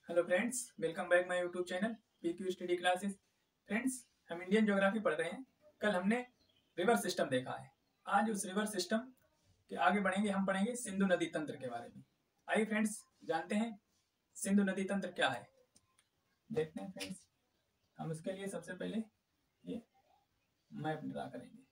Hello friends, welcome back my YouTube channel PQ study classes. Friends, हम Indian geography पढ़ रहे हैं। कल हमने रिवर सिस्टम देखा है। आज उस रिवर सिस्टम के आगे बढ़ेंगे, हम पढ़ेंगे सिंधु नदी तंत्र के बारे में। आइए फ्रेंड्स, जानते हैं सिंधु नदी तंत्र क्या है। देखते हैं फ्रेंड्स, हम उसके लिए सबसे पहले ये मैप ड्रा करेंगे।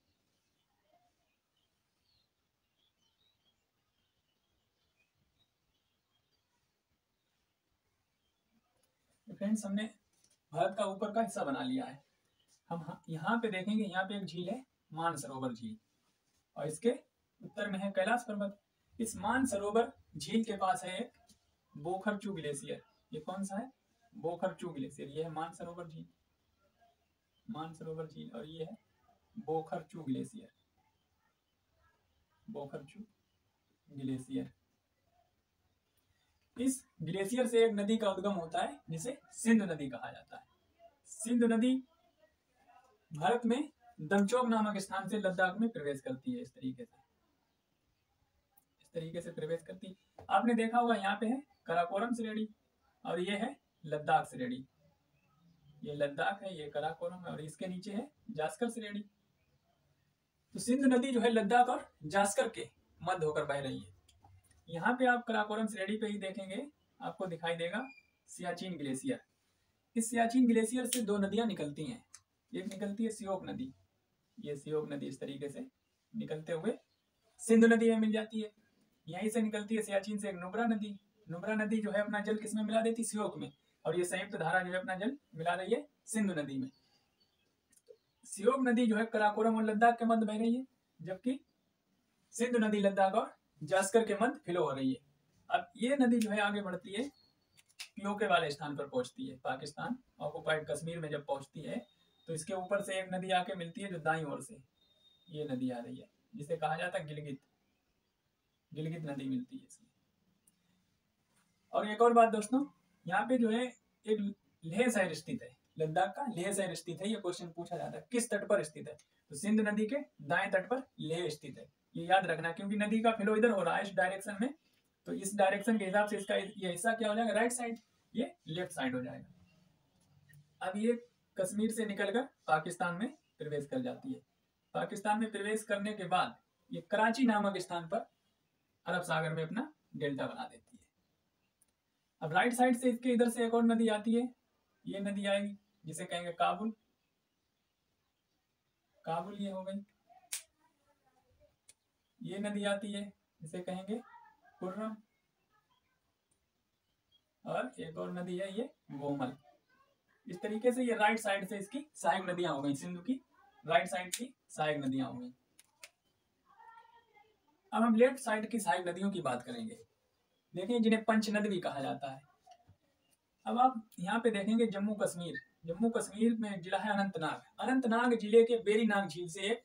फ्रेंड्स, हमने भारत का ऊपर का हिस्सा बना लिया है। हम यहाँ पे देखेंगे, यहाँ पे एक झील है, मानसरोवर झील, और इसके उत्तर में है कैलाश पर्वत। इस मानसरोवर झील के पास है एक बोखरचू ग्लेशियर। ये कौन सा है? बोखरचू ग्लेशियर। ये है मानसरोवर झील, मानसरोवर झील, और ये है बोखरचू ग्लेशियर, बोखरचू ग्लेशियर। इस ग्लेशियर से एक नदी का उद्गम होता है जिसे सिंधु नदी कहा जाता है। सिंधु नदी भारत में दमचौक नामक स्थान से लद्दाख में प्रवेश करती है। इस तरीके से प्रवेश करती है। आपने देखा होगा, यहाँ पे है कराकोरम श्रेणी और ये है लद्दाख श्रेणी। ये लद्दाख है, ये कराकोरम है, और इसके नीचे है जास्कर श्रेणी। तो सिंधु नदी जो है लद्दाख और जास्कर के मध्य होकर बह रही है। यहाँ पे आप कराकोरम श्रेणी पे ही देखेंगे, आपको दिखाई देगा सियाचिन ग्लेशियर। इस सियाचिन ग्लेशियर से दो नदियां निकलती हैं। एक निकलती है सियोक नदी, ये सियोक नदी इस तरीके से निकलते हुए सिंधु नदी में मिल जाती है। यहीं से निकलती है सियाचिन से एक नुब्रा नदी। नुब्रा नदी जो है अपना जल किसमें मिला देती है? सियोक में। और ये संयुक्त धारा जो है अपना जल मिला रही है सिंधु नदी में। सियोक नदी जो है कराकोरम और लद्दाख के मध्य बह रही है, जबकि सिंधु नदी लद्दाख और जास्कर के मध्य फ्लो हो रही है। अब ये नदी जो है आगे बढ़ती है, पीओके वाले स्थान पर पहुंचती है। पाकिस्तान ऑक्युपाइड कश्मीर में जब पहुंचती है तो इसके ऊपर से एक नदी आके मिलती है जो दाईं ओर से ये नदी आ रही है, जिसे कहा जाता है गिलगित। गिलगित नदी मिलती है इसमें। और एक और बात दोस्तों, यहाँ पे जो है एक लेह शहर स्थित है। लद्दाख का लेह शहर स्थित है। ये क्वेश्चन पूछा जाता है किस तट पर स्थित है? तो सिंधु नदी के दाएं तट पर लेह स्थित है। ये याद रखना, क्योंकि नदी का फ्लो इधर हो रहा है इस डायरेक्शन में, तो इस डायरेक्शन के हिसाब से इसका ये हिस्सा क्या हो जाएगा? राइट साइड, ये लेफ्ट साइड हो जाएगा। अब ये कश्मीर से निकलकर पाकिस्तान में प्रवेश कर जाती है। पाकिस्तान में प्रवेश करने के बाद ये कराची नामक स्थान पर अरब सागर में अपना डेल्टा बना देती है। अब राइट साइड से इसके इधर से एक और नदी आती है, ये नदी आएगी जिसे कहेंगे काबुल। काबुल ये हो गई। ये नदी आती है जिसे कहेंगे खुर्रम, और एक और नदी है ये गोमल। इस तरीके से ये राइट साइड से इसकी सहायक नदियां हो गई, सिंधु की राइट साइड की सहायक नदियां हो गई। अब हम लेफ्ट साइड की सहायक नदियों की बात करेंगे। देखिए, जिन्हें पंचनद भी कहा जाता है। अब आप यहाँ पे देखेंगे जम्मू कश्मीर में जिला है अनंतनाग। अनंतनाग जिले के बेरीनाग झील से एक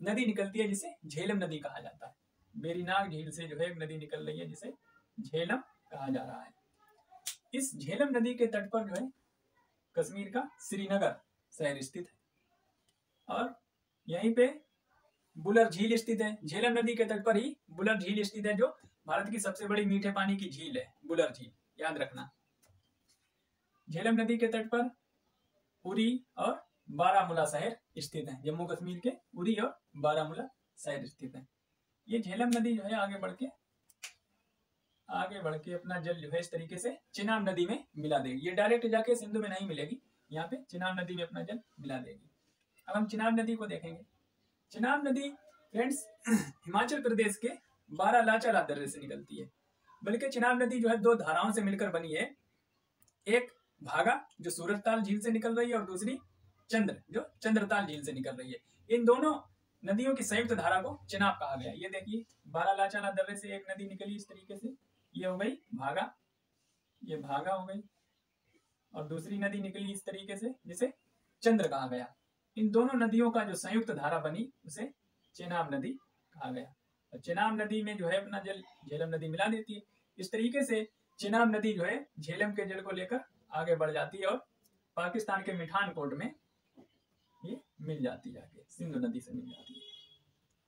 नदी निकलती है जिसे झेलम नदी कहा जाता है। बेरीनाग झील से जो है एक नदी निकल रही है जिसे झेलम कहा जा रहा है। इस झेलम नदी के तट पर जो है कश्मीर का श्रीनगर शहर स्थित है, और यहीं पे बुलर झील स्थित है। झेलम नदी के तट पर ही बुलर झील स्थित है, जो भारत की सबसे बड़ी मीठे पानी की झील है, बुलर झील, याद रखना। झेलम नदी के तट पर उरी और बारामूला शहर स्थित है। जम्मू कश्मीर के उरी और बारामूला शहर स्थित है। ये झेलम नदी जो है आगे बढ़ के अपना जल जो है इस तरीके से चिनाब नदी में मिला देगी। ये डायरेक्ट जाके सिंधु में नहीं मिलेगी, यहाँ पे चिनाब नदी में अपना जल मिला देगी। अब हम चिनाब नदी को देखेंगे। चिनाब नदी फ्रेंड्स हिमाचल प्रदेश के बारालाचा दर्रे से निकलती है। बल्कि चिनाब नदी जो है दो धाराओं से मिलकर बनी है। एक भागा जो सूरजताल झील से निकल रही है, और दूसरी चंद्र जो चंद्रताल झील से निकल रही है। इन दोनों नदियों की संयुक्त धारा को चिनाब कहा गया। ये देखिए, बारालाचा दर्रे से एक नदी निकली इस तरीके से, ये हो गई भागा, ये भागा हो गई, और दूसरी नदी निकली इस तरीके से जिसे चंद्र कहा गया। इन दोनों नदियों का जो संयुक्त धारा बनी उसे चेनाब नदी कहा गया। और चेनाब नदी में जो है अपना जल झेलम नदी मिला देती है। इस तरीके से चेनाब नदी जो है झेलम के जल को लेकर आगे बढ़ जाती है, और पाकिस्तान के मिठानकोट में ये मिल जाती है, आगे सिंधु नदी से मिल जाती है।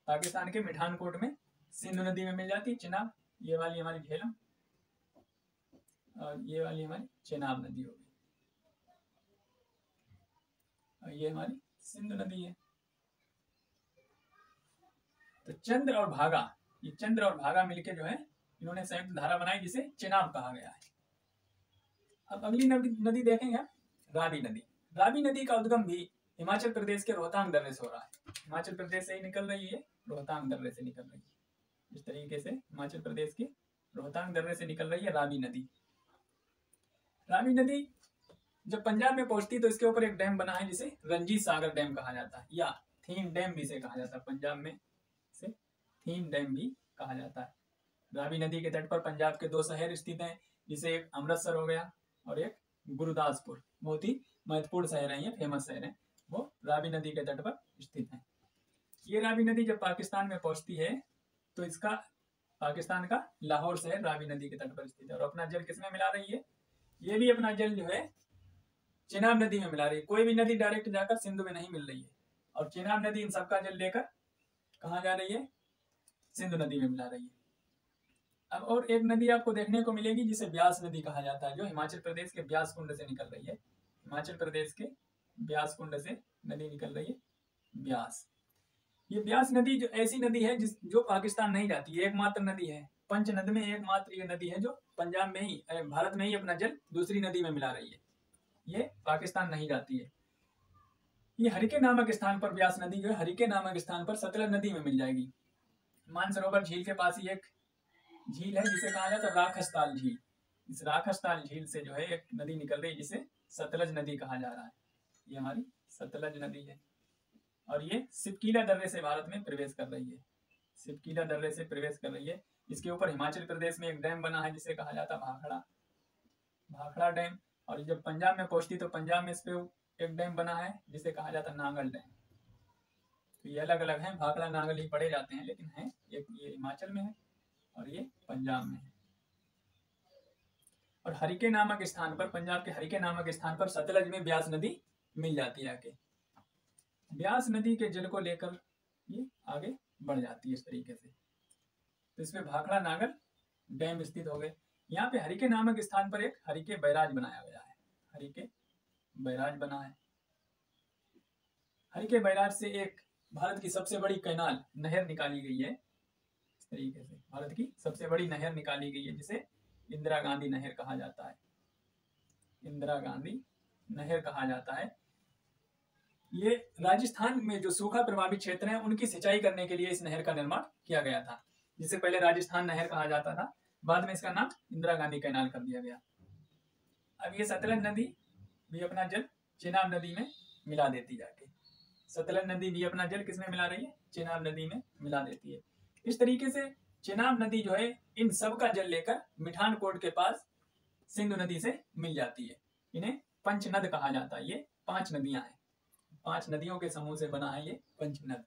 पाकिस्तान के मिठानकोट में सिंधु नदी में मिल जाती है चिनाब, ये वाली हमारी झेलम, और ये वाली हमारी चेनाब नदी होगी, और ये हमारी सिंधु नदी है। तो चंद्र और भागा, ये चंद्र और भागा मिलके जो है इन्होंने संयुक्त धारा बनाई जिसे चेनाब कहा गया है। अब अगली नदी देखेंगे रावी नदी। रावी नदी का उद्गम भी हिमाचल प्रदेश के रोहतांग दर्रे से हो रहा है। हिमाचल प्रदेश से ही निकल रही है, रोहतांग दर्रे से निकल रही है। इस तरीके से हिमाचल प्रदेश के रोहतांग दर्रे से निकल रही है रावी नदी। रावी नदी जब पंजाब में पहुंचती तो इसके ऊपर एक डैम बना है जिसे रंजीत सागर डैम कहा जाता है, या थीन डैम भी इसे कहा जाता है। पंजाब में से थीन डैम भी कहा जाता है। रावी नदी के तट पर पंजाब के दो शहर स्थित हैं, जिसे एक अमृतसर हो गया और एक गुरदासपुर। बहुत ही महत्वपूर्ण शहर है, ये फेमस शहर है, वो रावी नदी के तट पर स्थित है। ये रावी नदी जब पाकिस्तान में पहुंचती है तो इसका पाकिस्तान का लाहौर शहर रावी नदी के तट पर स्थित है। और अपना जल किसमें मिला रही है? ये भी अपना जल जो है चेनाब नदी में मिला रही है। कोई भी नदी डायरेक्ट जाकर सिंधु में नहीं मिल रही है, और चेनाब नदी इन सबका जल लेकर कहाँ जा रही है? सिंधु नदी में मिला रही है। अब और एक नदी आपको देखने को मिलेगी जिसे ब्यास नदी कहा जाता है, जो हिमाचल प्रदेश के ब्यास कुंड से निकल रही है। हिमाचल प्रदेश के ब्यास कुंड से नदी निकल रही है, ब्यास। ये ब्यास नदी जो ऐसी नदी है जो पाकिस्तान नहीं जाती है, एकमात्र नदी है पंचनद में, एकमात्र ये नदी है जो पंजाब में ही, भारत में ही अपना जल दूसरी नदी में मिला रही है। ये पाकिस्तान नहीं जाती है। ये हरिके नामक स्थान पर ब्यास नदी जो है, हरिके नामक स्थान पर सतलज नदी में मिल जाएगी। मानसरोवर झील के पास ही एक झील है जिसे कहा जाता है राखसताल झील। इस राखसताल झील से जो है एक नदी निकल रही है जिसे सतलज नदी कहा जा रहा है। ये हमारी सतलज नदी है, और ये सिपकीला दर्रे से भारत में प्रवेश कर रही है। सिपकीला दर्रे से प्रवेश कर रही है। इसके ऊपर हिमाचल प्रदेश में एक डैम बना है जिसे कहा जाता है भाखड़ा डैम। और जब पंजाब में पहुंचती तो पंजाब में इस पे एक डैम बना है जिसे कहा जाता है नांगल डैम। तो ये अलग अलग हैं, भाखड़ा नांगल ही पढ़े जाते हैं, लेकिन है एक ये हिमाचल में है और ये पंजाब में है। और हरिके नामक स्थान पर, पंजाब के हरिके नामक स्थान पर सतलज में ब्यास नदी मिल जाती है आके। ब्यास नदी के जल को लेकर ये आगे बढ़ जाती है इस तरीके से। तो इसमें भाखड़ा नांगल डैम स्थित हो गए। यहाँ पे हरिके नामक स्थान पर एक हरिके बैराज बनाया गया है, हरिके बैराज बना है। हरिके बैराज से एक भारत की सबसे बड़ी कैनाल नहर निकाली गई है। इस तरीके से भारत की सबसे बड़ी नहर निकाली गई है जिसे इंदिरा गांधी नहर कहा जाता है। इंदिरा गांधी नहर कहा जाता है। ये राजस्थान में जो सूखा प्रभावित क्षेत्र हैं उनकी सिंचाई करने के लिए इस नहर का निर्माण किया गया था, जिसे पहले राजस्थान नहर कहा जाता था, बाद में इसका नाम इंदिरा गांधी कैनाल कर दिया गया। अब ये सतलज नदी भी अपना जल चेनाब नदी में मिला देती जाके। सतलज नदी भी अपना जल किसमें मिला रही है? चेनाब नदी में मिला देती है। इस तरीके से चेनाब नदी जो है इन सब का जल लेकर मिठानकोट के पास सिंधु नदी से मिल जाती है। इन्हें पंचनद कहा जाता है। ये 5 नदियां हैं, 5 नदियों के समूह से बना है ये पंचनद।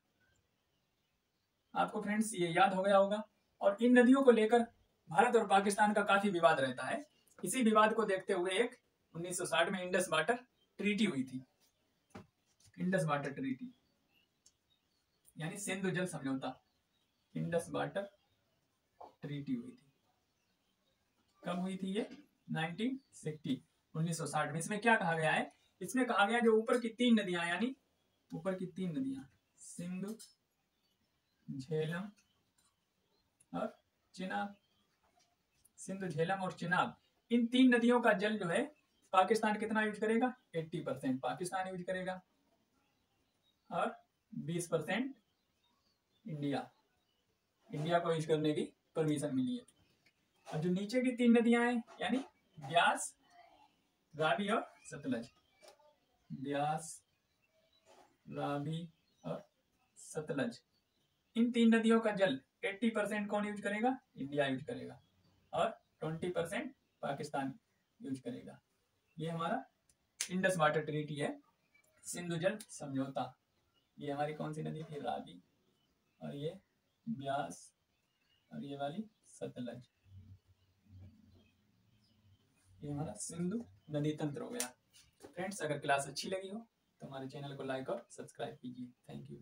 आपको फ्रेंड्स ये याद हो गया होगा। और इन नदियों को लेकर भारत और पाकिस्तान का काफी विवाद रहता है। इसी विवाद को देखते हुए एक 1960 में इंडस वाटर ट्रीटी हुई थी। इंडस वाटर ट्रीटी यानी सिंधु जल समझौता, इंडस वाटर ट्रीटी हुई थी। कब हुई थी ये? 1960 में। इसमें क्या कहा गया है? इसमें कहा गया जो ऊपर की 3 नदियां, यानी ऊपर की 3 नदियां सिंधु, झेलम और चिनाब, सिंधु, झेलम और चिनाब, इन 3 नदियों का जल जो है पाकिस्तान कितना यूज करेगा? 80% पाकिस्तान यूज करेगा और 20% इंडिया को यूज करने की परमिशन मिली है। और जो नीचे की 3 नदियां हैं यानी ब्यास, रावी और सतलज, ब्यास, रावी और सतलज, इन 3 नदियों का जल 80% कौन यूज करेगा? इंडिया यूज करेगा और 20% पाकिस्तान यूज करेगा। ये हमारा इंडस वाटर ट्रीटी है, सिंधु जल समझौता। ये हमारी कौन सी नदी थी? रावी, और ये ब्यास, और ये वाली सतलज। ये हमारा सिंधु नदी तंत्र हो गया। फ्रेंड्स, अगर क्लास अच्छी लगी हो तो हमारे चैनल को लाइक और सब्सक्राइब कीजिए। Thank you.